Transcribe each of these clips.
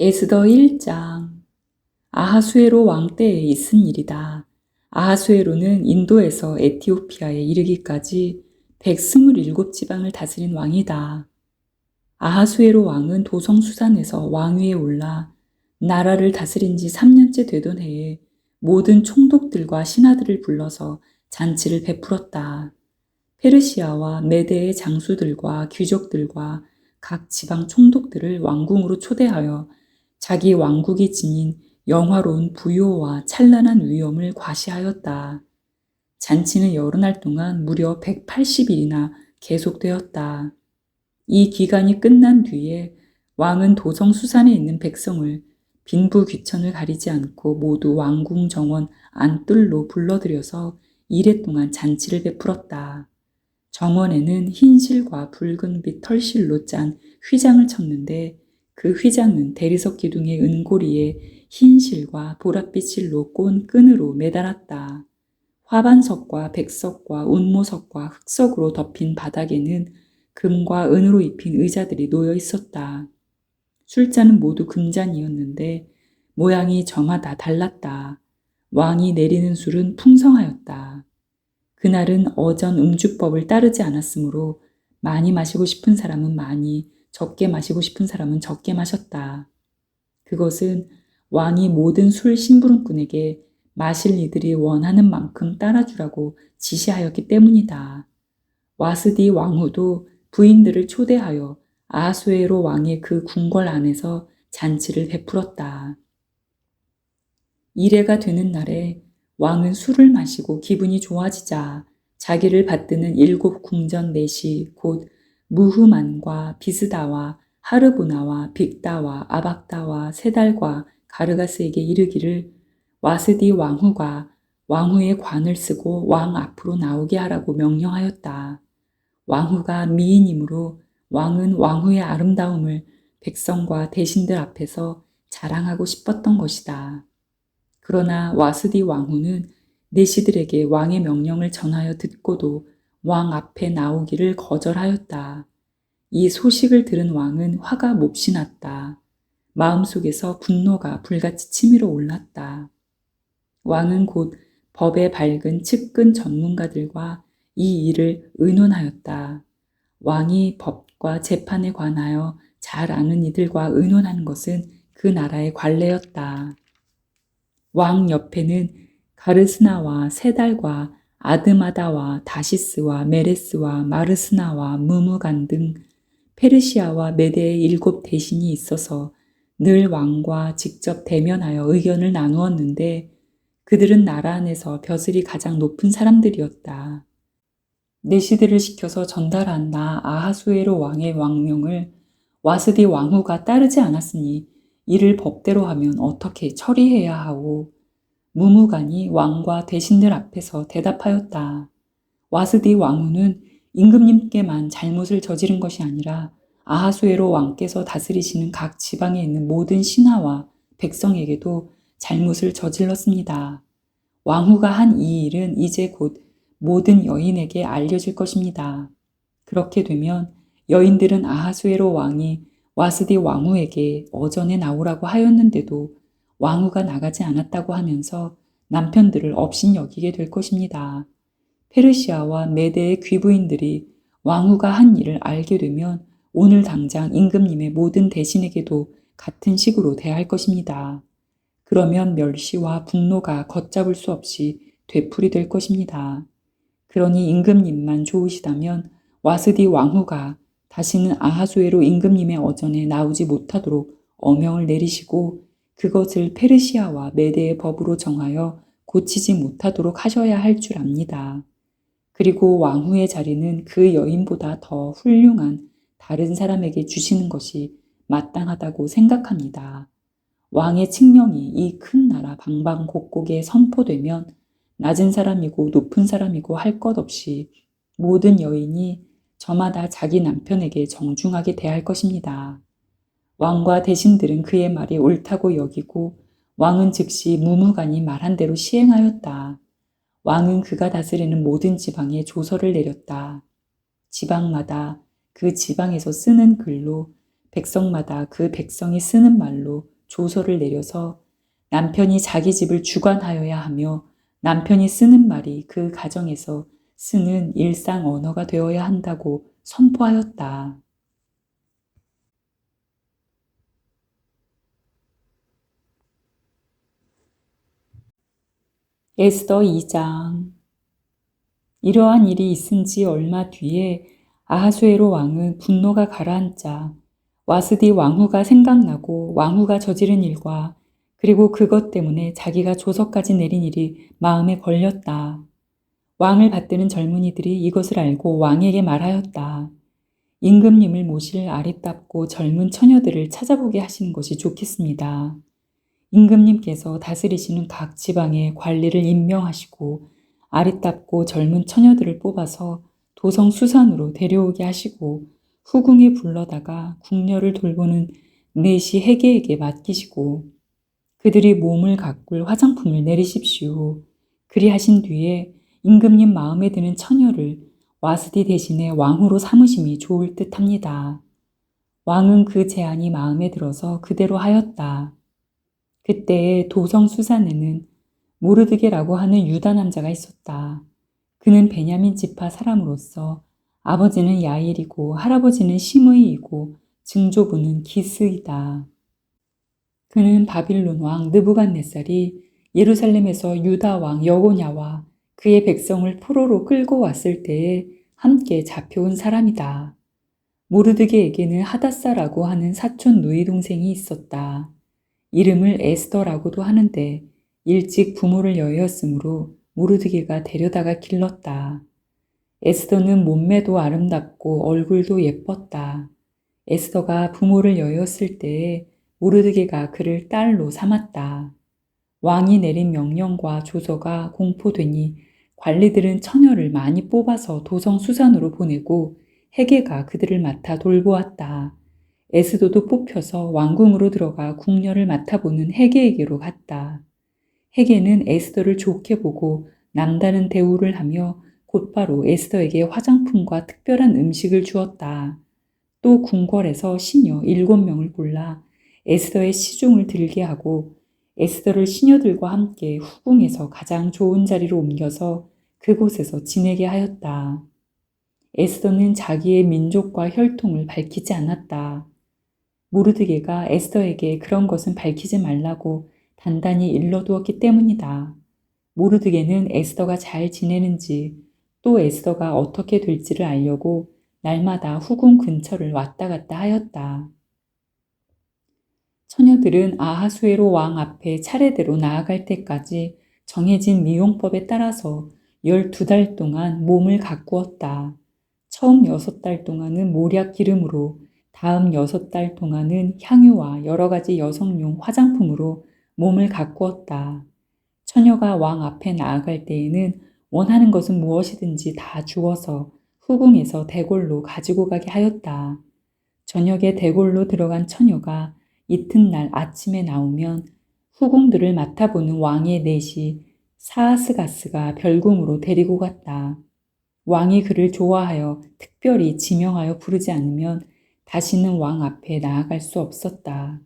에스더 1장. 아하수에로 왕 때에 있은 일이다. 아하수에로는 인도에서 에티오피아에 이르기까지 127지방을 다스린 왕이다. 아하수에로 왕은 도성 수산에서 왕위에 올라 나라를 다스린 지 3년째 되던 해에 모든 총독들과 신하들을 불러서 잔치를 베풀었다. 페르시아와 메대의 장수들과 귀족들과 각 지방 총독들을 왕궁으로 초대하여 자기 왕국이 지닌 영화로운 부요와 찬란한 위엄을 과시하였다. 잔치는 여러 날 동안 무려 180일이나 계속되었다. 이 기간이 끝난 뒤에 왕은 도성 수산에 있는 백성을 빈부 귀천을 가리지 않고 모두 왕궁 정원 안뜰로 불러들여서 이래 동안 잔치를 베풀었다. 정원에는 흰 실과 붉은빛 털실로 짠 휘장을 쳤는데 그 휘장은 대리석 기둥의 은고리에 흰 실과 보랏빛 실로 꼰 끈으로 매달았다. 화반석과 백석과 운모석과 흑석으로 덮인 바닥에는 금과 은으로 입힌 의자들이 놓여 있었다. 술잔은 모두 금잔이었는데 모양이 저마다 달랐다. 왕이 내리는 술은 풍성하였다. 그날은 어전 음주법을 따르지 않았으므로 많이 마시고 싶은 사람은 많이, 적게 마시고 싶은 사람은 적게 마셨다. 그것은 왕이 모든 술 심부름꾼에게 마실 이들이 원하는 만큼 따라주라고 지시하였기 때문이다. 와스디 왕후도 부인들을 초대하여 아하수에로 왕의 그 궁궐 안에서 잔치를 베풀었다. 이래가 되는 날에 왕은 술을 마시고 기분이 좋아지자 자기를 받드는 7 궁전 넷이 곧 무후만과 비스다와 하르보나와 빅다와 아박다와 세달과 가르가스에게 이르기를 와스디 왕후가 왕후의 관을 쓰고 왕 앞으로 나오게 하라고 명령하였다. 왕후가 미인이므로 왕은 왕후의 아름다움을 백성과 대신들 앞에서 자랑하고 싶었던 것이다. 그러나 와스디 왕후는 내시들에게 왕의 명령을 전하여 듣고도 왕 앞에 나오기를 거절하였다. 이 소식을 들은 왕은 화가 몹시 났다. 마음속에서 분노가 불같이 치밀어 올랐다. 왕은 곧 법에 밝은 측근 전문가들과 이 일을 의논하였다. 왕이 법과 재판에 관하여 잘 아는 이들과 의논하는 것은 그 나라의 관례였다. 왕 옆에는 가르스나와 세달과 아드마다와 다시스와 메레스와 마르스나와 무무간 등 페르시아와 메대의 7 대신이 있어서 늘 왕과 직접 대면하여 의견을 나누었는데 그들은 나라 안에서 벼슬이 가장 높은 사람들이었다. 내시들을 시켜서 전달한 나 아하수에로 왕의 왕명을 와스디 왕후가 따르지 않았으니 이를 법대로 하면 어떻게 처리해야 하오. 무무간이 왕과 대신들 앞에서 대답하였다. 와스디 왕후는 임금님께만 잘못을 저지른 것이 아니라 아하수에로 왕께서 다스리시는 각 지방에 있는 모든 신하와 백성에게도 잘못을 저질렀습니다. 왕후가 한 이 일은 이제 곧 모든 여인에게 알려질 것입니다. 그렇게 되면 여인들은 아하수에로 왕이 와스디 왕후에게 어전에 나오라고 하였는데도 왕후가 나가지 않았다고 하면서 남편들을 업신여기게 될 것입니다. 페르시아와 메대의 귀부인들이 왕후가 한 일을 알게 되면 오늘 당장 임금님의 모든 대신에게도 같은 식으로 대할 것입니다. 그러면 멸시와 분노가 걷잡을 수 없이 되풀이될 것입니다. 그러니 임금님만 좋으시다면 와스디 왕후가 다시는 아하수에로 임금님의 어전에 나오지 못하도록 어명을 내리시고 그것을 페르시아와 메대의 법으로 정하여 고치지 못하도록 하셔야 할 줄 압니다. 그리고 왕후의 자리는 그 여인보다 더 훌륭한 다른 사람에게 주시는 것이 마땅하다고 생각합니다. 왕의 칙령이 이 큰 나라 방방곡곡에 선포되면 낮은 사람이고 높은 사람이고 할 것 없이 모든 여인이 저마다 자기 남편에게 정중하게 대할 것입니다. 왕과 대신들은 그의 말이 옳다고 여기고 왕은 즉시 무무간이 말한 대로 시행하였다. 왕은 그가 다스리는 모든 지방에 조서를 내렸다. 지방마다 그 지방에서 쓰는 글로 백성마다 그 백성이 쓰는 말로 조서를 내려서 남편이 자기 집을 주관하여야 하며 남편이 쓰는 말이 그 가정에서 쓰는 일상 언어가 되어야 한다고 선포하였다. 에스더 2장. 이러한 일이 있은 지 얼마 뒤에 아하수에로 왕은 분노가 가라앉자 와스디 왕후가 생각나고 왕후가 저지른 일과 그리고 그것 때문에 자기가 조서까지 내린 일이 마음에 걸렸다. 왕을 받드는 젊은이들이 이것을 알고 왕에게 말하였다. 임금님을 모실 아리답고 젊은 처녀들을 찾아보게 하시는 것이 좋겠습니다. 임금님께서 다스리시는 각 지방에 관리를 임명하시고 아리답고 젊은 처녀들을 뽑아서 도성 수산으로 데려오게 하시고 후궁에 불러다가 궁녀를 돌보는 내시 해계에게 맡기시고 그들이 몸을 가꿀 화장품을 내리십시오. 그리하신 뒤에 임금님 마음에 드는 처녀를 와스디 대신에 왕후로 삼으심이 좋을 듯합니다. 왕은 그 제안이 마음에 들어서 그대로 하였다. 그때에 도성 수산에는 모르드게라고 하는 유다 남자가 있었다. 그는 베냐민 지파 사람으로서 아버지는 야일이고 할아버지는 시므이이고 증조부는 기스이다. 그는 바빌론 왕 느부갓네살이 예루살렘에서 유다 왕 여고냐와 그의 백성을 포로로 끌고 왔을 때에 함께 잡혀온 사람이다. 모르드게에게는 하닷사라고 하는 사촌 누이 동생이 있었다. 이름을 에스더라고도 하는데 일찍 부모를 여의었으므로 모르드게가 데려다가 길렀다. 에스더는 몸매도 아름답고 얼굴도 예뻤다. 에스더가 부모를 여의었을 때에 모르드게가 그를 딸로 삼았다. 왕이 내린 명령과 조서가 공포되니 관리들은 처녀를 많이 뽑아서 도성 수산으로 보내고 해계가 그들을 맡아 돌보았다. 에스더도 뽑혀서 왕궁으로 들어가 궁녀를 맡아보는 해계에게로 갔다. 해계는 에스더를 좋게 보고 남다른 대우를 하며 곧바로 에스더에게 화장품과 특별한 음식을 주었다. 또 궁궐에서 시녀 7명을 골라 에스더의 시중을 들게 하고 에스더를 시녀들과 함께 후궁에서 가장 좋은 자리로 옮겨서 그곳에서 지내게 하였다. 에스더는 자기의 민족과 혈통을 밝히지 않았다. 모르드게가 에스더에게 그런 것은 밝히지 말라고 단단히 일러두었기 때문이다. 모르드게는 에스더가 잘 지내는지 또 에스더가 어떻게 될지를 알려고 날마다 후궁 근처를 왔다 갔다 하였다. 처녀들은 아하수에로 왕 앞에 차례대로 나아갈 때까지 정해진 미용법에 따라서 12달 동안 몸을 가꾸었다. 처음 6달 동안은 모략 기름으로, 다음 6달 동안은 향유와 여러 가지 여성용 화장품으로 몸을 가꾸었다. 처녀가 왕 앞에 나아갈 때에는 원하는 것은 무엇이든지 다 주어서 후궁에서 대궐로 가지고 가게 하였다. 저녁에 대궐로 들어간 처녀가 이튿날 아침에 나오면 후궁들을 맡아보는 왕의 넷이 사아스가스가 별궁으로 데리고 갔다. 왕이 그를 좋아하여 특별히 지명하여 부르지 않으면 다시는 왕 앞에 나아갈 수 없었다.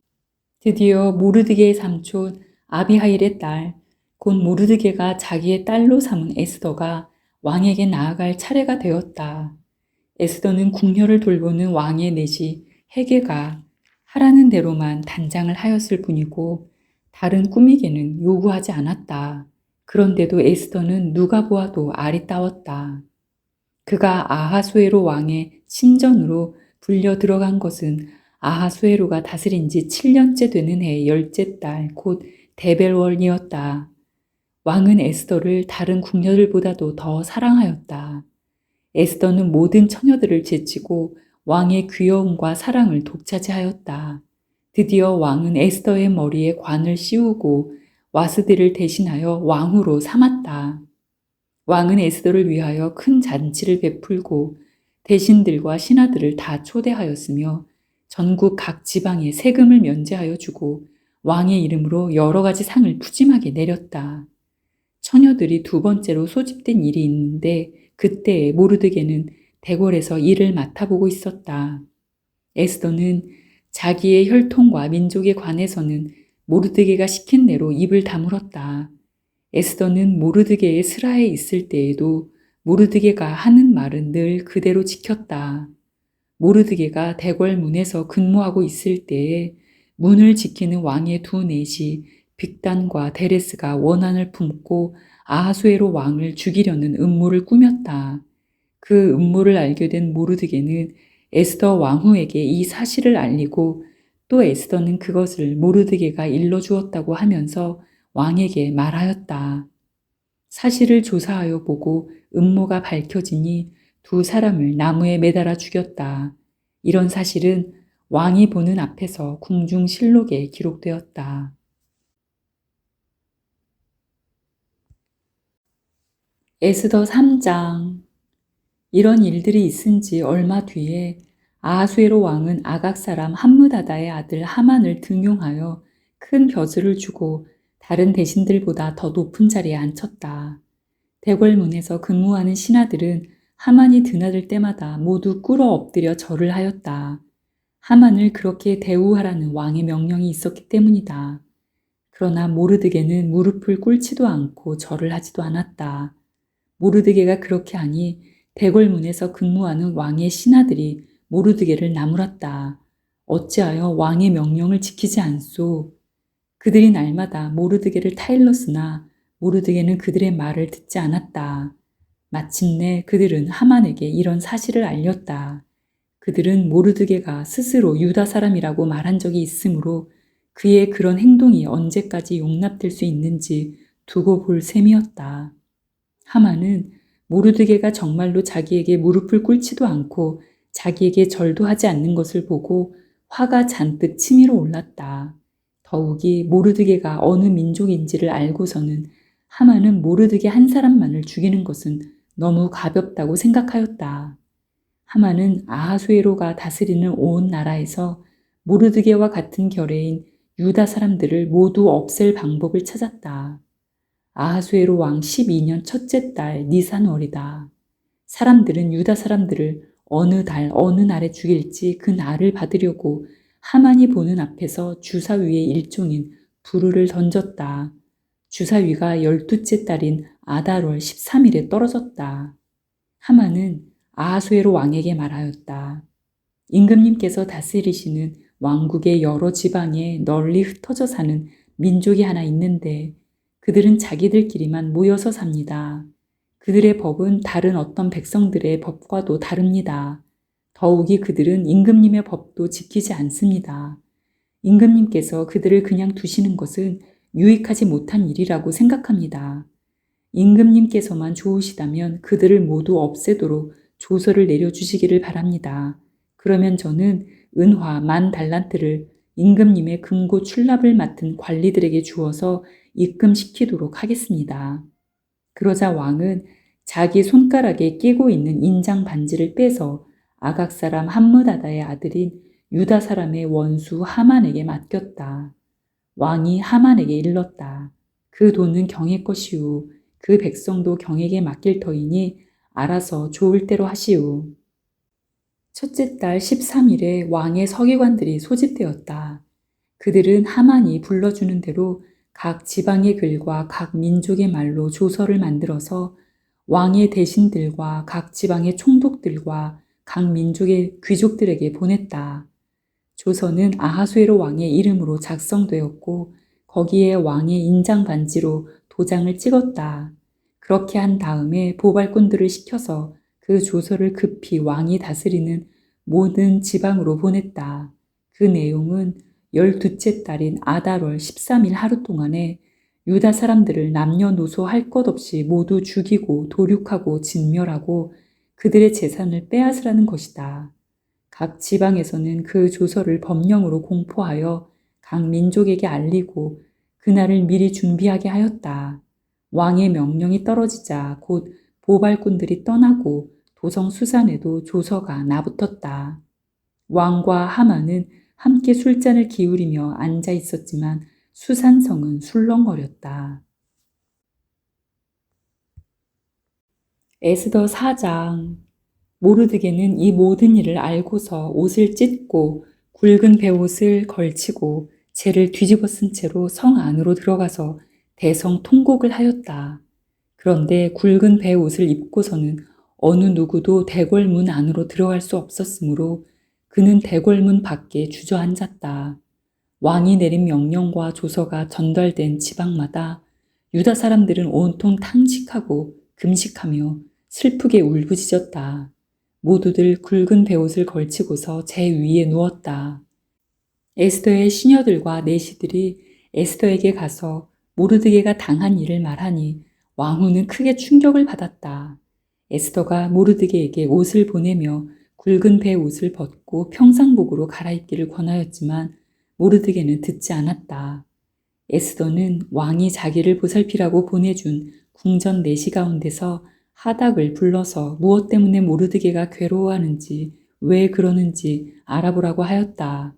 드디어 모르드게의 삼촌 아비하일의 딸, 곧 모르드게가 자기의 딸로 삼은 에스더가 왕에게 나아갈 차례가 되었다. 에스더는 궁녀를 돌보는 왕의 넷이 해계가 하라는 대로만 단장을 하였을 뿐이고 다른 꾸미개는 요구하지 않았다. 그런데도 에스더는 누가 보아도 아리따웠다. 그가 아하수에로 왕의 신전으로 불려 들어간 것은 아하수에로가 다스린 지 7년째 되는 해의 10째 달, 곧 데벨월이었다. 왕은 에스더를 다른 궁녀들보다도 더 사랑하였다. 에스더는 모든 처녀들을 제치고 왕의 귀여움과 사랑을 독차지하였다. 드디어 왕은 에스더의 머리에 관을 씌우고 와스디를 대신하여 왕후로 삼았다. 왕은 에스더를 위하여 큰 잔치를 베풀고 대신들과 신하들을 다 초대하였으며 전국 각 지방에 세금을 면제하여 주고 왕의 이름으로 여러 가지 상을 푸짐하게 내렸다. 처녀들이 두 번째로 소집된 일이 있는데 그때에 모르드게는 대궐에서 일을 맡아보고 있었다. 에스더는 자기의 혈통과 민족에 관해서는 모르드게가 시킨 대로 입을 다물었다. 에스더는 모르드게의 슬하에 있을 때에도 모르드게가 하는 말은 늘 그대로 지켰다. 모르드게가 대궐문에서 근무하고 있을 때에 문을 지키는 왕의 두 넷이 빅단과 데레스가 원한을 품고 아하수에로 왕을 죽이려는 음모를 꾸몄다. 그 음모를 알게 된 모르드게는 에스더 왕후에게 이 사실을 알리고 또 에스더는 그것을 모르드게가 일러주었다고 하면서 왕에게 말하였다. 사실을 조사하여 보고 음모가 밝혀지니 두 사람을 나무에 매달아 죽였다. 이런 사실은 왕이 보는 앞에서 궁중실록에 기록되었다. 에스더 3장. 이런 일들이 있은 지 얼마 뒤에 아하수에로 왕은 아각 사람 함므다다의 아들 하만을 등용하여 큰 벼슬을 주고 다른 대신들보다 더 높은 자리에 앉혔다. 대궐문에서 근무하는 신하들은 하만이 드나들 때마다 모두 꿇어 엎드려 절을 하였다. 하만을 그렇게 대우하라는 왕의 명령이 있었기 때문이다. 그러나 모르드게는 무릎을 꿇지도 않고 절을 하지도 않았다. 모르드게가 그렇게 하니 대궐문에서 근무하는 왕의 신하들이 모르드게를 나무랐다. 어찌하여 왕의 명령을 지키지 않소? 그들이 날마다 모르드게를 타일렀으나 모르드게는 그들의 말을 듣지 않았다. 마침내 그들은 하만에게 이런 사실을 알렸다. 그들은 모르드게가 스스로 유다 사람이라고 말한 적이 있으므로 그의 그런 행동이 언제까지 용납될 수 있는지 두고 볼 셈이었다. 하만은 모르드게가 정말로 자기에게 무릎을 꿇지도 않고 자기에게 절도 하지 않는 것을 보고 화가 잔뜩 치밀어 올랐다. 더욱이 모르드게가 어느 민족인지를 알고서는 하만은 모르드게 한 사람만을 죽이는 것은 너무 가볍다고 생각하였다. 하만은 아하수에로가 다스리는 온 나라에서 모르드게와 같은 결의인 유다 사람들을 모두 없앨 방법을 찾았다. 아하수에로 왕 12년 첫째 달 니산월이다. 사람들은 유다 사람들을 어느 달 어느 날에 죽일지 그 날을 받으려고 하만이 보는 앞에서 주사위의 일종인 부르를 던졌다. 주사위가 12째 달인 아달월 13일에 떨어졌다. 하만은 아하수에로 왕에게 말하였다. 임금님께서 다스리시는 왕국의 여러 지방에 널리 흩어져 사는 민족이 하나 있는데 그들은 자기들끼리만 모여서 삽니다. 그들의 법은 다른 어떤 백성들의 법과도 다릅니다. 더욱이 그들은 임금님의 법도 지키지 않습니다. 임금님께서 그들을 그냥 두시는 것은 유익하지 못한 일이라고 생각합니다. 임금님께서만 좋으시다면 그들을 모두 없애도록 조서를 내려주시기를 바랍니다. 그러면 저는 은화 10,000달란트를 임금님의 금고 출납을 맡은 관리들에게 주어서 입금시키도록 하겠습니다. 그러자 왕은 자기 손가락에 끼고 있는 인장 반지를 빼서 아각 사람 함므다다의 아들인 유다 사람의 원수 하만에게 맡겼다. 왕이 하만에게 일렀다. 그 돈은 경의 것이오. 그 백성도 경에게 맡길 터이니 알아서 좋을 대로 하시오. 첫째 달 13일에 왕의 서기관들이 소집되었다. 그들은 하만이 불러주는 대로 각 지방의 글과 각 민족의 말로 조서를 만들어서 왕의 대신들과 각 지방의 총독들과 각 민족의 귀족들에게 보냈다. 조서는 아하수에로 왕의 이름으로 작성되었고 거기에 왕의 인장 반지로 도장을 찍었다. 그렇게 한 다음에 보발꾼들을 시켜서 그 조서를 급히 왕이 다스리는 모든 지방으로 보냈다. 그 내용은 12째 달인 아달월 13일 하루 동안에 유다 사람들을 남녀노소 할 것 없이 모두 죽이고 도륙하고 진멸하고 그들의 재산을 빼앗으라는 것이다. 각 지방에서는 그 조서를 법령으로 공포하여 각 민족에게 알리고 그날을 미리 준비하게 하였다. 왕의 명령이 떨어지자 곧 보발꾼들이 떠나고 도성 수산에도 조서가 나붙었다. 왕과 하만은 함께 술잔을 기울이며 앉아 있었지만 수산성은 술렁거렸다. 에스더 4장. 모르드게는 이 모든 일을 알고서 옷을 찢고 굵은 베옷을 걸치고 재를 뒤집어 쓴 채로 성 안으로 들어가서 대성 통곡을 하였다. 그런데 굵은 베옷을 입고서는 어느 누구도 대궐문 안으로 들어갈 수 없었으므로 그는 대궐문 밖에 주저앉았다. 왕이 내린 명령과 조서가 전달된 지방마다 유다 사람들은 온통 탕식하고 금식하며 슬프게 울부짖었다. 모두들 굵은 베옷을 걸치고서 제 위에 누웠다. 에스더의 시녀들과 내시들이 에스더에게 가서 모르드게가 당한 일을 말하니 왕후는 크게 충격을 받았다. 에스더가 모르드게에게 옷을 보내며 굵은 베옷을 벗고 평상복으로 갈아입기를 권하였지만 모르드게는 듣지 않았다. 에스더는 왕이 자기를 보살피라고 보내준 궁전 내시 가운데서 하닥을 불러서 무엇 때문에 모르드게가 괴로워하는지 왜 그러는지 알아보라고 하였다.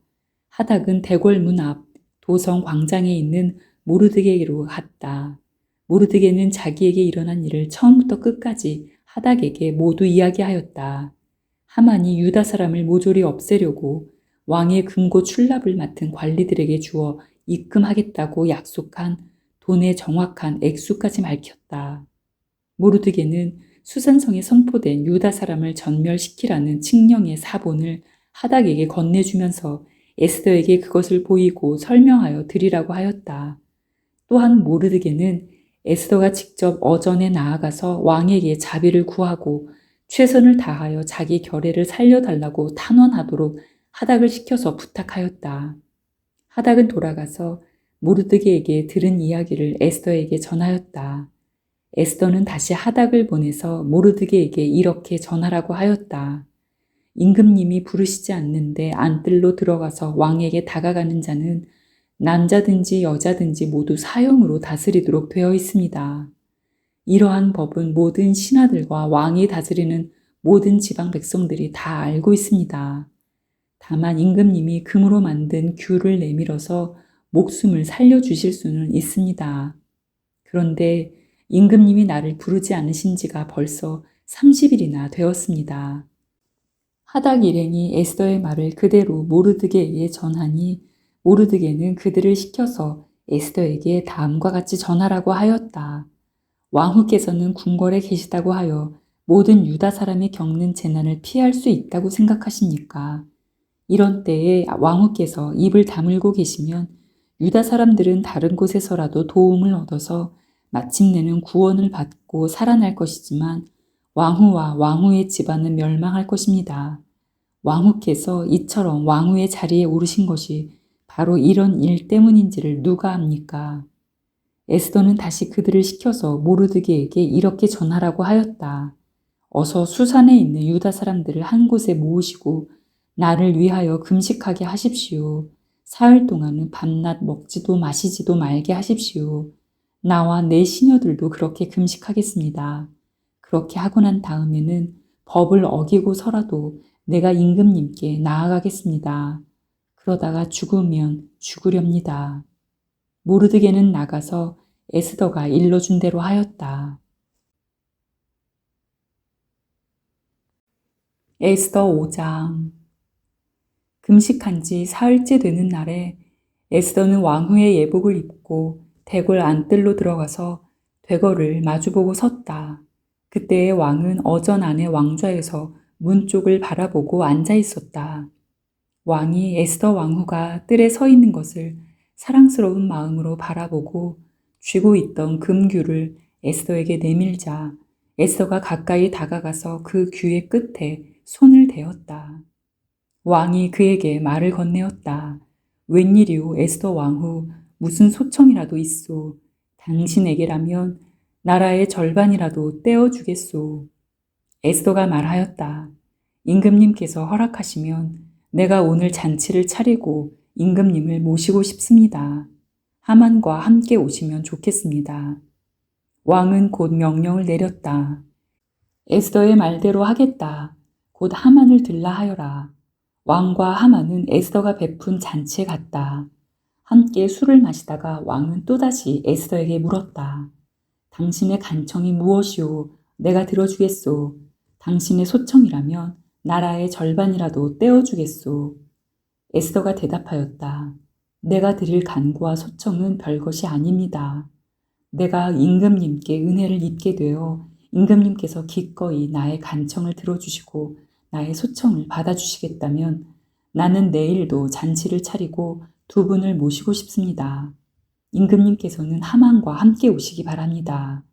하닥은 대궐문 앞 도성 광장에 있는 모르드게로 갔다. 모르드게는 자기에게 일어난 일을 처음부터 끝까지 하닥에게 모두 이야기하였다. 하만이 유다 사람을 모조리 없애려고 왕의 금고 출납을 맡은 관리들에게 주어 입금하겠다고 약속한 돈의 정확한 액수까지 밝혔다. 모르드게는 수산성에 선포된 유다 사람을 전멸시키라는 칙령의 사본을 하닥에게 건네주면서 에스더에게 그것을 보이고 설명하여 드리라고 하였다. 또한 모르드게는 에스더가 직접 어전에 나아가서 왕에게 자비를 구하고 최선을 다하여 자기 결례를 살려달라고 탄원하도록 하닥을 시켜서 부탁하였다. 하닥은 돌아가서 모르드게에게 들은 이야기를 에스더에게 전하였다. 에스더는 다시 하닥을 보내서 모르드게에게 이렇게 전하라고 하였다. 임금님이 부르시지 않는데 안뜰로 들어가서 왕에게 다가가는 자는 남자든지 여자든지 모두 사형으로 다스리도록 되어 있습니다. 이러한 법은 모든 신하들과 왕이 다스리는 모든 지방 백성들이 다 알고 있습니다. 다만 임금님이 금으로 만든 규를 내밀어서 목숨을 살려주실 수는 있습니다. 그런데 임금님이 나를 부르지 않으신 지가 벌써 30일이나 되었습니다. 하닥 일행이 에스더의 말을 그대로 모르드게에게 전하니 모르드게는 그들을 시켜서 에스더에게 다음과 같이 전하라고 하였다. 왕후께서는 궁궐에 계시다고 하여 모든 유다 사람이 겪는 재난을 피할 수 있다고 생각하십니까? 이런 때에 왕후께서 입을 다물고 계시면 유다 사람들은 다른 곳에서라도 도움을 얻어서 마침내는 구원을 받고 살아날 것이지만 왕후와 왕후의 집안은 멸망할 것입니다. 왕후께서 이처럼 왕후의 자리에 오르신 것이 바로 이런 일 때문인지를 누가 압니까? 에스더는 다시 그들을 시켜서 모르드게에게 이렇게 전하라고 하였다. 어서 수산에 있는 유다 사람들을 한 곳에 모으시고 나를 위하여 금식하게 하십시오. 사흘 동안은 밤낮 먹지도 마시지도 말게 하십시오. 나와 내 시녀들도 그렇게 금식하겠습니다. 그렇게 하고 난 다음에는 법을 어기고서라도 내가 임금님께 나아가겠습니다. 그러다가 죽으면 죽으렵니다. 모르드게는 나가서 에스더가 일러준 대로 하였다. 에스더 5장. 금식한 지 사흘째 되는 날에 에스더는 왕후의 예복을 입고 대궐 안뜰로 들어가서 대궐을 마주보고 섰다. 그때의 왕은 어전 안의 왕좌에서 문 쪽을 바라보고 앉아 있었다. 왕이 에스더 왕후가 뜰에 서 있는 것을 사랑스러운 마음으로 바라보고 쥐고 있던 금규를 에스더에게 내밀자 에스더가 가까이 다가가서 그 규의 끝에 손을 대었다. 왕이 그에게 말을 건네었다. 웬일이오 에스더 왕후, 무슨 소청이라도 있소. 당신에게라면 나라의 절반이라도 떼어주겠소. 에스더가 말하였다. 임금님께서 허락하시면 내가 오늘 잔치를 차리고 임금님을 모시고 싶습니다. 하만과 함께 오시면 좋겠습니다. 왕은 곧 명령을 내렸다. 에스더의 말대로 하겠다. 곧 하만을 들라 하여라. 왕과 하만은 에스더가 베푼 잔치에 갔다. 함께 술을 마시다가 왕은 또다시 에스더에게 물었다. 당신의 간청이 무엇이오? 내가 들어주겠소. 당신의 소청이라면 나라의 절반이라도 떼어주겠소. 에스더가 대답하였다. 내가 드릴 간구와 소청은 별것이 아닙니다. 내가 임금님께 은혜를 입게 되어 임금님께서 기꺼이 나의 간청을 들어주시고 나의 소청을 받아주시겠다면 나는 내일도 잔치를 차리고 두 분을 모시고 싶습니다. 임금님께서는 하만과 함께 오시기 바랍니다.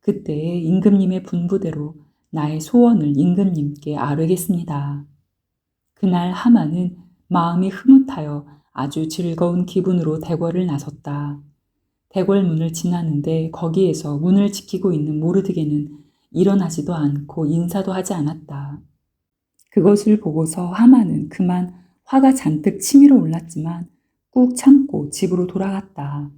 그때에 임금님의 분부대로 나의 소원을 임금님께 아뢰겠습니다. 그날 하만은 마음이 흐뭇하여 아주 즐거운 기분으로 대궐을 나섰다. 대궐 문을 지나는데 거기에서 문을 지키고 있는 모르드게는 일어나지도 않고 인사도 하지 않았다. 그것을 보고서 하만은 그만 화가 잔뜩 치밀어 올랐지만 꾹 참고 집으로 돌아갔다.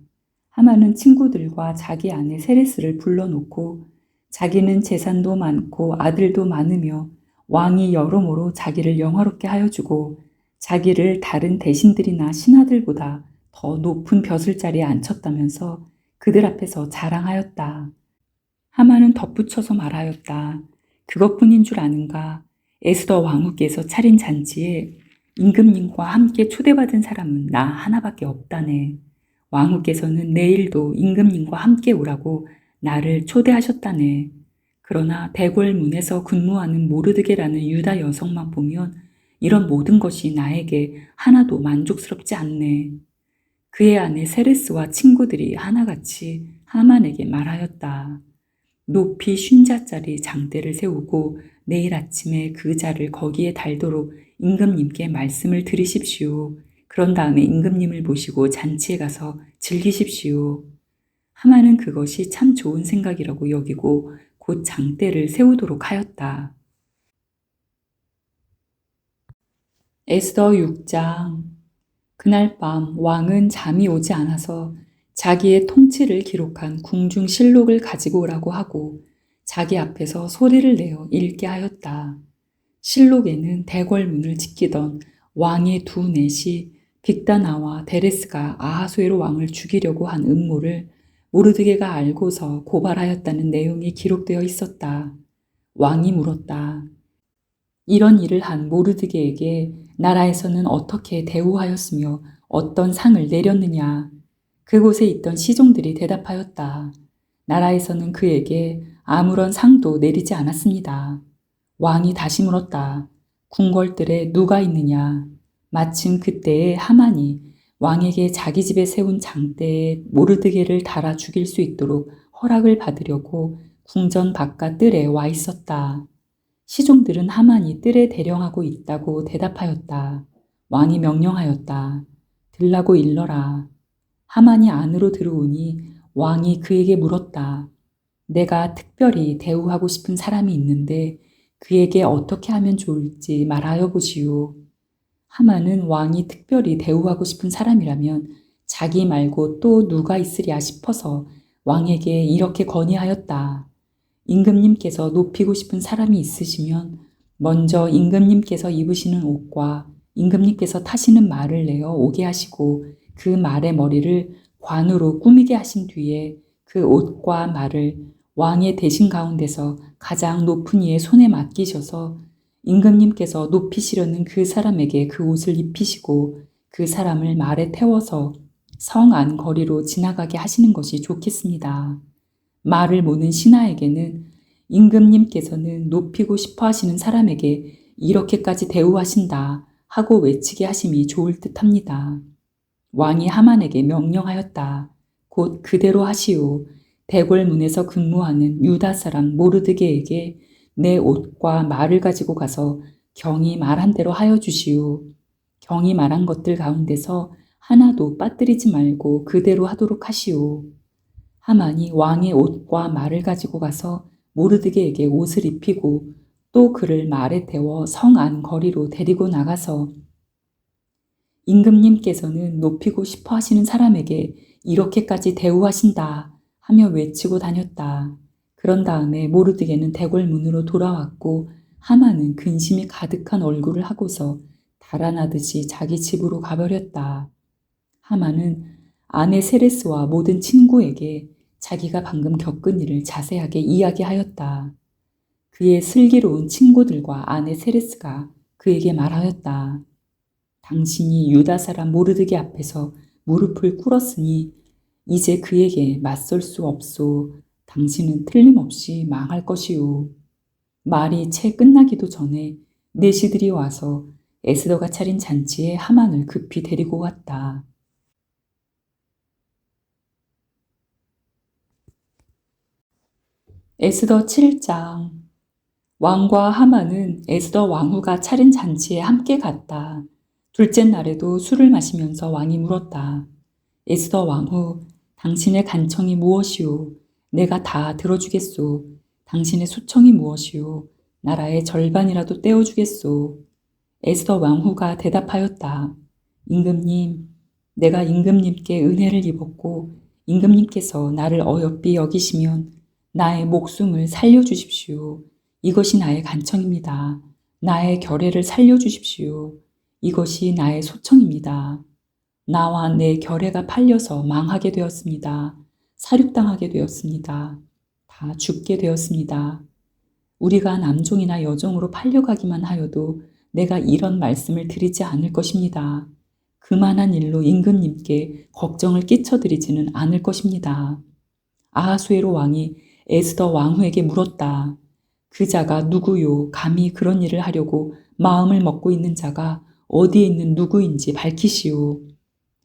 하만은 친구들과 자기 아내 세레스를 불러놓고 자기는 재산도 많고 아들도 많으며 왕이 여러모로 자기를 영화롭게 하여주고 자기를 다른 대신들이나 신하들보다 더 높은 벼슬자리에 앉혔다면서 그들 앞에서 자랑하였다. 하만은 덧붙여서 말하였다. 그것뿐인 줄 아는가? 에스더 왕후께서 차린 잔치에 임금님과 함께 초대받은 사람은 나 하나밖에 없다네. 왕후께서는 내일도 임금님과 함께 오라고 나를 초대하셨다네. 그러나 대궐 문에서 근무하는 모르드게라는 유다 여성만 보면 이런 모든 것이 나에게 하나도 만족스럽지 않네. 그의 아내 세레스와 친구들이 하나같이 하만에게 말하였다. 높이 50자짜리 장대를 세우고 내일 아침에 그 자를 거기에 달도록 임금님께 말씀을 드리십시오. 그런 다음에 임금님을 모시고 잔치에 가서 즐기십시오. 하만은 그것이 참 좋은 생각이라고 여기고 곧 장대를 세우도록 하였다. 에스더 6장. 그날 밤 왕은 잠이 오지 않아서 자기의 통치를 기록한 궁중실록을 가지고 오라고 하고 자기 앞에서 소리를 내어 읽게 하였다. 실록에는 대궐문을 지키던 왕의 두 넷이 빅다나와 데레스가 아하수에로 왕을 죽이려고 한 음모를 모르드게가 알고서 고발하였다는 내용이 기록되어 있었다. 왕이 물었다. 이런 일을 한 모르드게에게 나라에서는 어떻게 대우하였으며 어떤 상을 내렸느냐? 그곳에 있던 시종들이 대답하였다. 나라에서는 그에게 아무런 상도 내리지 않았습니다. 왕이 다시 물었다. 궁궐들에 누가 있느냐? 마침 그때에 하만이 왕에게 자기 집에 세운 장대에 모르드게를 달아 죽일 수 있도록 허락을 받으려고 궁전 바깥 뜰에 와 있었다. 시종들은 하만이 뜰에 대령하고 있다고 대답하였다. 왕이 명령하였다. 들라고 일러라. 하만이 안으로 들어오니 왕이 그에게 물었다. 내가 특별히 대우하고 싶은 사람이 있는데 그에게 어떻게 하면 좋을지 말하여 보시오. 하만은 왕이 특별히 대우하고 싶은 사람이라면 자기 말고 또 누가 있으랴 싶어서 왕에게 이렇게 건의하였다. 임금님께서 높이고 싶은 사람이 있으시면 먼저 임금님께서 입으시는 옷과 임금님께서 타시는 말을 내어 오게 하시고 그 말의 머리를 관으로 꾸미게 하신 뒤에 그 옷과 말을 왕의 대신 가운데서 가장 높은 이의 손에 맡기셔서 임금님께서 높이시려는 그 사람에게 그 옷을 입히시고 그 사람을 말에 태워서 성 안 거리로 지나가게 하시는 것이 좋겠습니다. 말을 모는 신하에게는 임금님께서는 높이고 싶어 하시는 사람에게 이렇게까지 대우하신다 하고 외치게 하심이 좋을 듯 합니다. 왕이 하만에게 명령하였다. 곧 그대로 하시오. 대궐문에서 근무하는 유다 사람 모르드게에게 내 옷과 말을 가지고 가서 경이 말한 대로 하여 주시오. 경이 말한 것들 가운데서 하나도 빠뜨리지 말고 그대로 하도록 하시오. 하만이 왕의 옷과 말을 가지고 가서 모르드게에게 옷을 입히고 또 그를 말에 태워 성 안 거리로 데리고 나가서 임금님께서는 높이고 싶어 하시는 사람에게 이렇게까지 대우하신다 하며 외치고 다녔다. 그런 다음에 모르드게는 대궐 문으로 돌아왔고 하만은 근심이 가득한 얼굴을 하고서 달아나듯이 자기 집으로 가버렸다. 하만은 아내 세레스와 모든 친구에게 자기가 방금 겪은 일을 자세하게 이야기하였다. 그의 슬기로운 친구들과 아내 세레스가 그에게 말하였다. 당신이 유다 사람 모르드게 앞에서 무릎을 꿇었으니 이제 그에게 맞설 수 없소. 당신은 틀림없이 망할 것이오. 말이 채 끝나기도 전에 내시들이 와서 에스더가 차린 잔치에 하만을 급히 데리고 갔다. 에스더 7장. 왕과 하만은 에스더 왕후가 차린 잔치에 함께 갔다. 둘째 날에도 술을 마시면서 왕이 물었다. 에스더 왕후, 당신의 간청이 무엇이오? 내가 다 들어주겠소. 당신의 소청이 무엇이오? 나라의 절반이라도 떼어주겠소. 에스더 왕후가 대답하였다. 임금님, 내가 임금님께 은혜를 입었고 임금님께서 나를 어여삐 여기시면 나의 목숨을 살려주십시오. 이것이 나의 간청입니다. 나의 결례를 살려주십시오. 이것이 나의 소청입니다. 나와 내 결례가 팔려서 망하게 되었습니다. 사륙당하게 되었습니다. 다 죽게 되었습니다. 우리가 남종이나 여종으로 팔려가기만 하여도 내가 이런 말씀을 드리지 않을 것입니다. 그만한 일로 임금님께 걱정을 끼쳐드리지는 않을 것입니다. 아하수에로 왕이 에스더 왕후에게 물었다. 그 자가 누구요? 감히 그런 일을 하려고 마음을 먹고 있는 자가 어디에 있는 누구인지 밝히시오.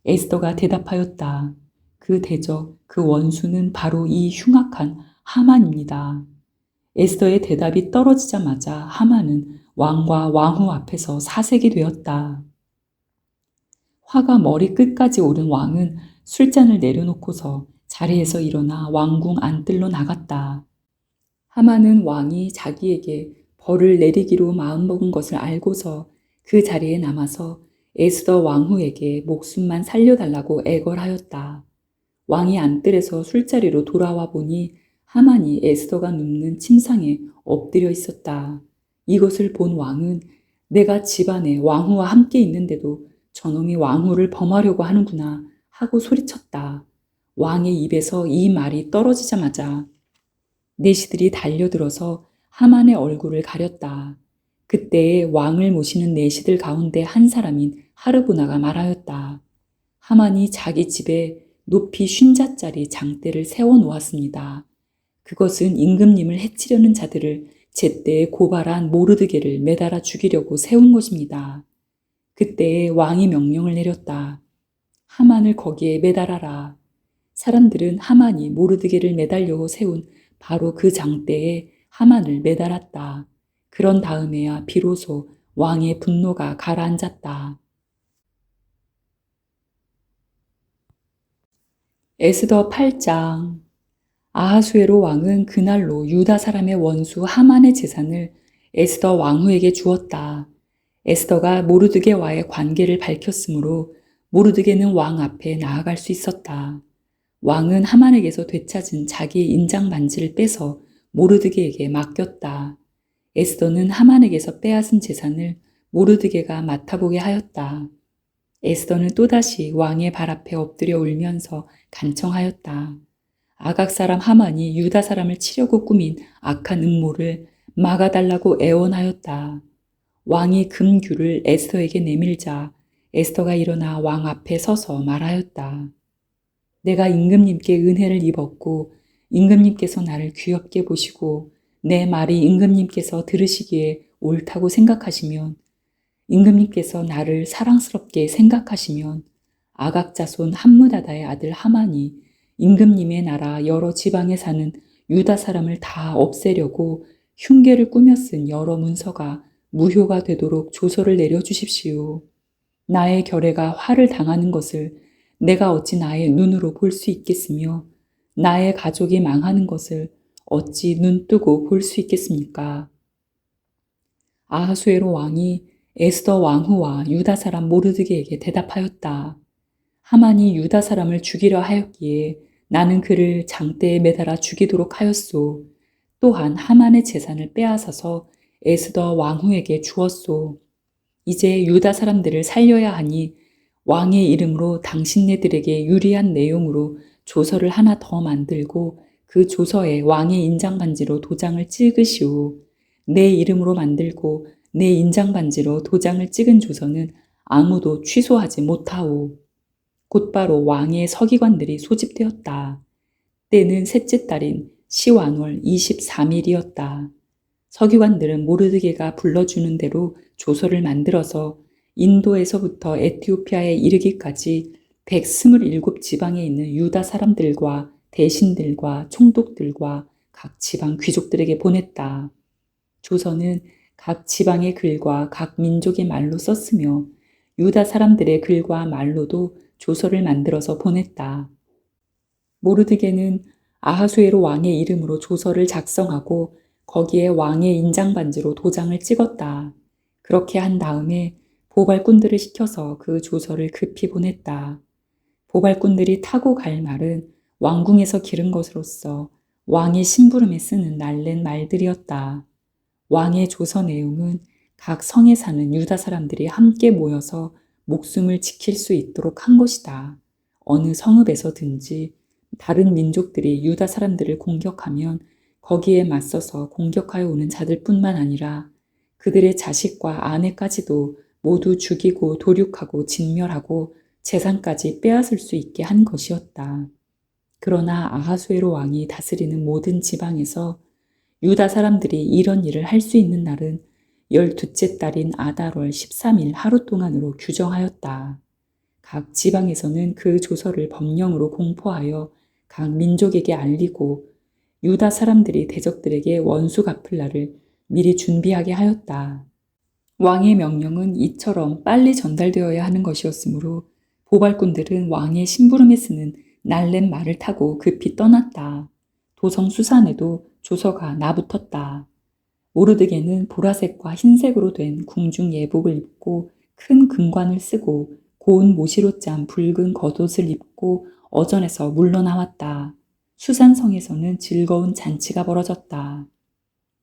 에스더가 대답하였다. 그 대적, 그 원수는 바로 이 흉악한 하만입니다. 에스더의 대답이 떨어지자마자 하만은 왕과 왕후 앞에서 사색이 되었다. 화가 머리 끝까지 오른 왕은 술잔을 내려놓고서 자리에서 일어나 왕궁 안뜰로 나갔다. 하만은 왕이 자기에게 벌을 내리기로 마음먹은 것을 알고서 그 자리에 남아서 에스더 왕후에게 목숨만 살려달라고 애걸하였다. 왕이 안뜰에서 술자리로 돌아와 보니 하만이 에스더가 눕는 침상에 엎드려 있었다. 이것을 본 왕은 내가 집안에 왕후와 함께 있는데도 저놈이 왕후를 범하려고 하는구나 하고 소리쳤다. 왕의 입에서 이 말이 떨어지자마자 내시들이 달려들어서 하만의 얼굴을 가렸다. 그때에 왕을 모시는 내시들 가운데 한 사람인 하르보나가 말하였다. 하만이 자기 집에 높이 50자짜리 장대를 세워 놓았습니다. 그것은 임금님을 해치려는 자들을 제때에 고발한 모르드게를 매달아 죽이려고 세운 것입니다. 그때에 왕이 명령을 내렸다. 하만을 거기에 매달아라. 사람들은 하만이 모르드게를 매달려 세운 바로 그 장대에 하만을 매달았다. 그런 다음에야 비로소 왕의 분노가 가라앉았다. 에스더 8장. 아하수에로 왕은 그날로 유다 사람의 원수 하만의 재산을 에스더 왕후에게 주었다. 에스더가 모르드게와의 관계를 밝혔으므로 모르드게는 왕 앞에 나아갈 수 있었다. 왕은 하만에게서 되찾은 자기의 인장 반지를 빼서 모르드게에게 맡겼다. 에스더는 하만에게서 빼앗은 재산을 모르드게가 맡아보게 하였다. 에스더는 또다시 왕의 발 앞에 엎드려 울면서 간청하였다. 아각 사람 하만이 유다 사람을 치려고 꾸민 악한 음모를 막아달라고 애원하였다. 왕이 금규를 에스더에게 내밀자 에스더가 일어나 왕 앞에 서서 말하였다. 내가 임금님께 은혜를 입었고 임금님께서 나를 귀엽게 보시고 내 말이 임금님께서 들으시기에 옳다고 생각하시면 임금님께서 나를 사랑스럽게 생각하시면 아각 자손 함므다다의 아들 하만이 임금님의 나라 여러 지방에 사는 유다 사람을 다 없애려고 흉계를 꾸며 쓴 여러 문서가 무효가 되도록 조서를 내려주십시오. 나의 결례가 화를 당하는 것을 내가 어찌 나의 눈으로 볼 수 있겠으며 나의 가족이 망하는 것을 어찌 눈뜨고 볼 수 있겠습니까? 아하수에로 왕이 에스더 왕후와 유다 사람 모르드게에게 대답하였다. 하만이 유다 사람을 죽이려 하였기에 나는 그를 장대에 매달아 죽이도록 하였소. 또한 하만의 재산을 빼앗아서 에스더 왕후에게 주었소. 이제 유다 사람들을 살려야 하니 왕의 이름으로 당신네들에게 유리한 내용으로 조서를 하나 더 만들고 그 조서에 왕의 인장반지로 도장을 찍으시오. 내 이름으로 만들고 내 인장반지로 도장을 찍은 조서는 아무도 취소하지 못하오. 곧바로 왕의 서기관들이 소집되었다. 때는 셋째 달인 시완월 23일이었다. 서기관들은 모르드게가 불러주는 대로 조서를 만들어서 인도에서부터 에티오피아에 이르기까지 127지방에 있는 유다 사람들과 대신들과 총독들과 각 지방 귀족들에게 보냈다. 조서는 각 지방의 글과 각 민족의 말로 썼으며 유다 사람들의 글과 말로도 조서를 만들어서 보냈다. 모르드게는 아하수에로 왕의 이름으로 조서를 작성하고 거기에 왕의 인장반지로 도장을 찍었다. 그렇게 한 다음에 보발꾼들을 시켜서 그 조서를 급히 보냈다. 보발꾼들이 타고 갈 말은 왕궁에서 기른 것으로서 왕의 심부름에 쓰는 날랜 말들이었다. 왕의 조서 내용은 각 성에 사는 유다 사람들이 함께 모여서 목숨을 지킬 수 있도록 한 것이다. 어느 성읍에서든지 다른 민족들이 유다 사람들을 공격하면 거기에 맞서서 공격하여 오는 자들뿐만 아니라 그들의 자식과 아내까지도 모두 죽이고 도륙하고 진멸하고 재산까지 빼앗을 수 있게 한 것이었다. 그러나 아하수에로 왕이 다스리는 모든 지방에서 유다 사람들이 이런 일을 할 수 있는 날은 12째 달인 아달월 13일 하루 동안으로 규정하였다. 각 지방에서는 그 조서를 법령으로 공포하여 각 민족에게 알리고 유다 사람들이 대적들에게 원수 갚을 날을 미리 준비하게 하였다. 왕의 명령은 이처럼 빨리 전달되어야 하는 것이었으므로 보발꾼들은 왕의 심부름에 쓰는 날랜 말을 타고 급히 떠났다. 도성 수산에도 조서가 나붙었다. 모르드게는 보라색과 흰색으로 된 궁중 예복을 입고 큰 금관을 쓰고 고운 모시로 짠 붉은 겉옷을 입고 어전에서 물러나왔다. 수산성에서는 즐거운 잔치가 벌어졌다.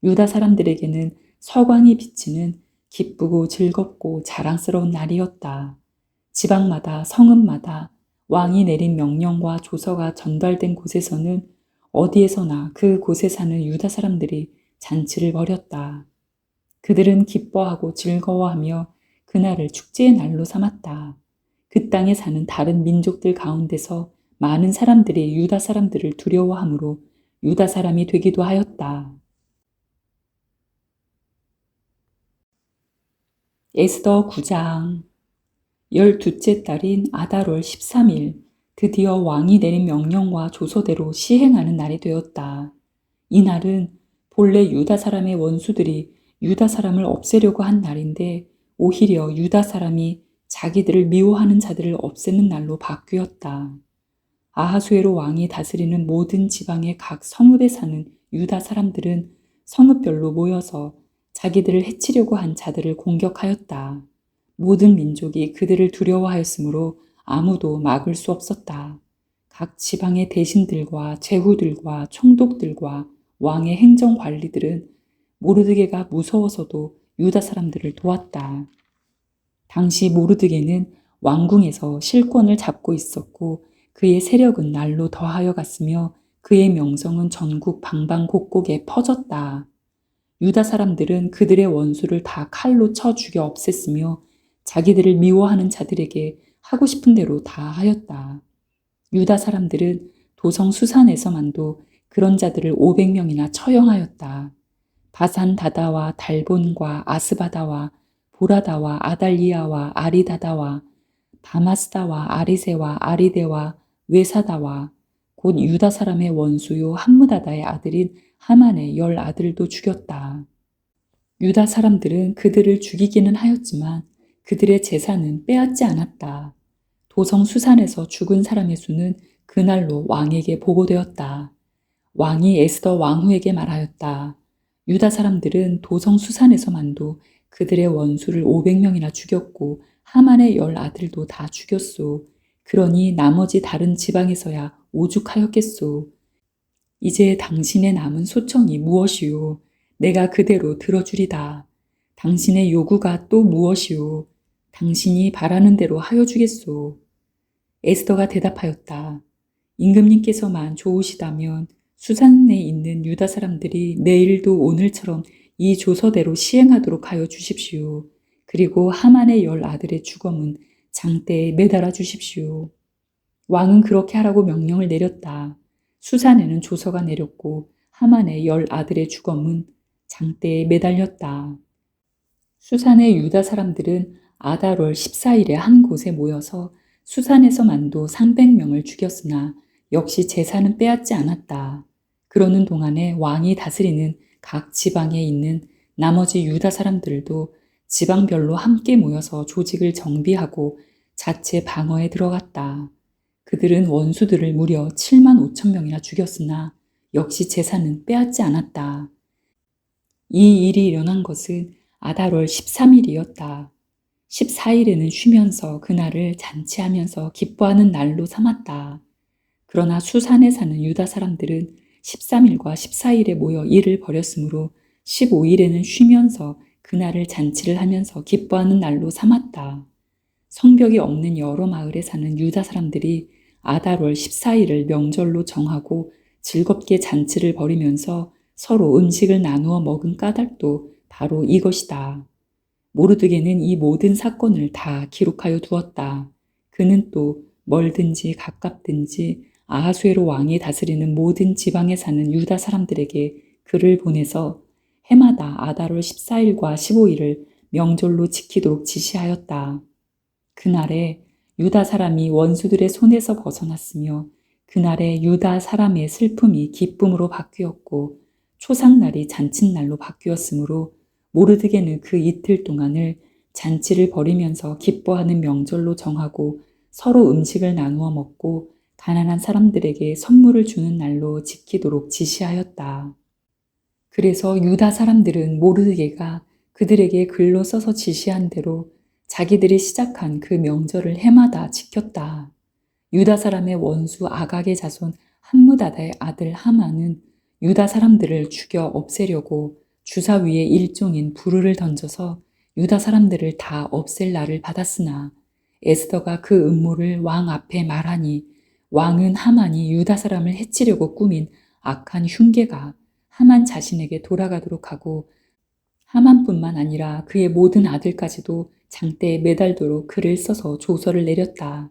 유다 사람들에게는 서광이 비치는 기쁘고 즐겁고 자랑스러운 날이었다. 지방마다 성읍마다 왕이 내린 명령과 조서가 전달된 곳에서는 어디에서나 그 곳에 사는 유다 사람들이 잔치를 벌였다. 그들은 기뻐하고 즐거워하며 그날을 축제의 날로 삼았다. 그 땅에 사는 다른 민족들 가운데서 많은 사람들이 유다 사람들을 두려워하므로 유다 사람이 되기도 하였다. 에스더 9장 12째 달인 아달월 13일 드디어 왕이 내린 명령과 조서대로 시행하는 날이 되었다. 이 날은 본래 유다 사람의 원수들이 유다 사람을 없애려고 한 날인데 오히려 유다 사람이 자기들을 미워하는 자들을 없애는 날로 바뀌었다. 아하수에로 왕이 다스리는 모든 지방의 각 성읍에 사는 유다 사람들은 성읍별로 모여서 자기들을 해치려고 한 자들을 공격하였다. 모든 민족이 그들을 두려워하였으므로 아무도 막을 수 없었다. 각 지방의 대신들과 제후들과 총독들과 왕의 행정관리들은 모르드게가 무서워서도 유다 사람들을 도왔다. 당시 모르드게는 왕궁에서 실권을 잡고 있었고 그의 세력은 날로 더하여 갔으며 그의 명성은 전국 방방곡곡에 퍼졌다. 유다 사람들은 그들의 원수를 다 칼로 쳐 죽여 없앴으며 자기들을 미워하는 자들에게 하고 싶은 대로 다 하였다. 유다 사람들은 도성 수산에서만도 그런 자들을 500명이나 처형하였다. 바산 다다와 달본과 아스바다와 보라다와 아달리아와 아리다다와 다마스다와 아리세와 아리데와 외사다와 곧 유다 사람의 원수요 함무다다의 아들인 하만의 10 아들도 죽였다. 유다 사람들은 그들을 죽이기는 하였지만 그들의 재산은 빼앗지 않았다. 도성 수산에서 죽은 사람의 수는 그날로 왕에게 보고되었다. 왕이 에스더 왕후에게 말하였다. 유다 사람들은 도성 수산에서만도 그들의 원수를 500명이나 죽였고 하만의 10 아들도 다 죽였소. 그러니 나머지 다른 지방에서야 오죽하였겠소. 이제 당신의 남은 소청이 무엇이요? 내가 그대로 들어주리다. 당신의 요구가 또 무엇이요? 당신이 바라는 대로 하여 주겠소. 에스더가 대답하였다. 임금님께서만 좋으시다면 수산에 있는 유다 사람들이 내일도 오늘처럼 이 조서대로 시행하도록 하여 주십시오. 그리고 하만의 10 아들의 주검은 장대에 매달아 주십시오. 왕은 그렇게 하라고 명령을 내렸다. 수산에는 조서가 내렸고 하만의 10 아들의 주검은 장대에 매달렸다. 수산의 유다 사람들은 아달월 14일에 한 곳에 모여서 수산에서만도 300명을 죽였으나 역시 제사는 빼앗지 않았다. 그러는 동안에 왕이 다스리는 각 지방에 있는 나머지 유다 사람들도 지방별로 함께 모여서 조직을 정비하고 자체 방어에 들어갔다. 그들은 원수들을 무려 7만 5천 명이나 죽였으나 역시 제사는 빼앗지 않았다. 이 일이 일어난 것은 아달월 13일이었다. 14일에는 쉬면서 그날을 잔치하면서 기뻐하는 날로 삼았다. 그러나 수산에 사는 유다 사람들은 13일과 14일에 모여 일을 벌였으므로 15일에는 쉬면서 그날을 잔치를 하면서 기뻐하는 날로 삼았다. 성벽이 없는 여러 마을에 사는 유다 사람들이 아달월 14일을 명절로 정하고 즐겁게 잔치를 벌이면서 서로 음식을 나누어 먹은 까닭도 바로 이것이다. 모르드게는 이 모든 사건을 다 기록하여 두었다. 그는 또 멀든지 가깝든지 아하수에로 왕이 다스리는 모든 지방에 사는 유다 사람들에게 글을 보내서 해마다 아달월 14일과 15일을 명절로 지키도록 지시하였다. 그날에 유다 사람이 원수들의 손에서 벗어났으며 그날에 유다 사람의 슬픔이 기쁨으로 바뀌었고 초상날이 잔칫날로 바뀌었으므로 모르드게는 그 이틀 동안을 잔치를 벌이면서 기뻐하는 명절로 정하고 서로 음식을 나누어 먹고 가난한 사람들에게 선물을 주는 날로 지키도록 지시하였다. 그래서 유다 사람들은 모르드게가 그들에게 글로 써서 지시한 대로 자기들이 시작한 그 명절을 해마다 지켰다. 유다 사람의 원수 아각의 자손 함므다다의 아들 하만은 유다 사람들을 죽여 없애려고 주사 위에 일종인 불을 던져서 유다 사람들을 다 없앨 날을 받았으나 에스더가 그 음모를 왕 앞에 말하니 왕은 하만이 유다 사람을 해치려고 꾸민 악한 흉계가 하만 자신에게 돌아가도록 하고 하만뿐만 아니라 그의 모든 아들까지도 장대에 매달도록 글을 써서 조서를 내렸다.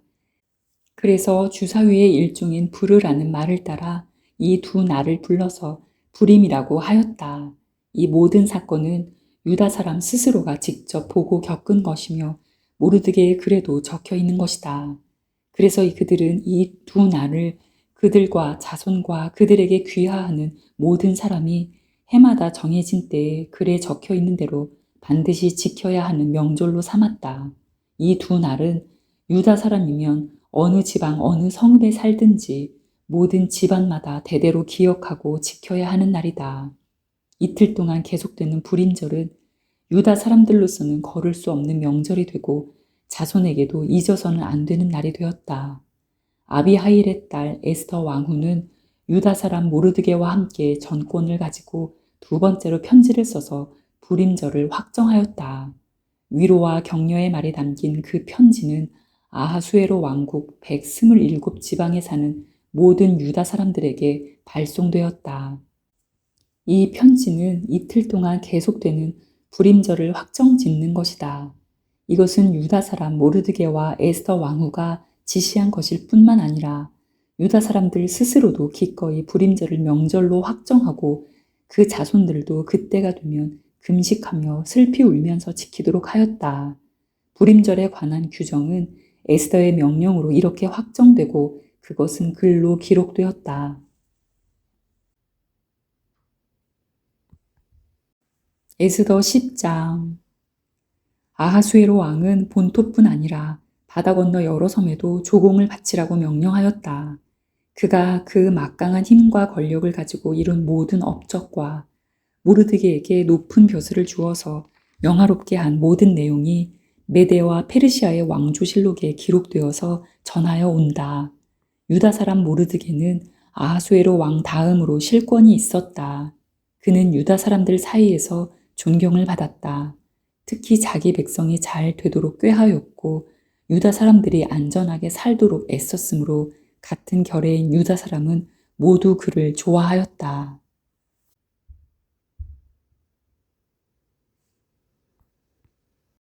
그래서 주사위의 일종인 불을라는 말을 따라 이 두 날을 불러서 불임이라고 하였다. 이 모든 사건은 유다 사람 스스로가 직접 보고 겪은 것이며 모르드게의 글에도 적혀 있는 것이다. 그래서 그들은 이 두 날을 그들과 자손과 그들에게 귀하하는 모든 사람이 해마다 정해진 때에 글에 적혀 있는 대로 반드시 지켜야 하는 명절로 삼았다. 이 두 날은 유다 사람이면 어느 지방 어느 성에 살든지 모든 집안마다 대대로 기억하고 지켜야 하는 날이다. 이틀 동안 계속되는 불임절은 유다 사람들로서는 걸을 수 없는 명절이 되고 자손에게도 잊어서는 안 되는 날이 되었다. 아비하일의 딸 에스더 왕후는 유다 사람 모르드게와 함께 전권을 가지고 두 번째로 편지를 써서 불임절을 확정하였다. 위로와 격려의 말이 담긴 그 편지는 아하수에로 왕국 127지방에 사는 모든 유다 사람들에게 발송되었다. 이 편지는 이틀 동안 계속되는 불임절을 확정짓는 것이다. 이것은 유다 사람 모르드게와 에스더 왕후가 지시한 것일 뿐만 아니라 유다 사람들 스스로도 기꺼이 불임절을 명절로 확정하고 그 자손들도 그때가 되면 금식하며 슬피 울면서 지키도록 하였다. 불임절에 관한 규정은 에스더의 명령으로 이렇게 확정되고 그것은 글로 기록되었다. 에스더 10장. 아하수에로 왕은 본토뿐 아니라 바다 건너 여러 섬에도 조공을 바치라고 명령하였다. 그가 그 막강한 힘과 권력을 가지고 이룬 모든 업적과 모르드게에게 높은 벼슬을 주어서 영화롭게 한 모든 내용이 메데와 페르시아의 왕조실록에 기록되어서 전하여 온다. 유다 사람 모르드게는 아하수에로 왕 다음으로 실권이 있었다. 그는 유다 사람들 사이에서 존경을 받았다. 특히 자기 백성이 잘 되도록 꾀하였고 유다 사람들이 안전하게 살도록 애썼으므로 같은 결의인 유다 사람은 모두 그를 좋아하였다.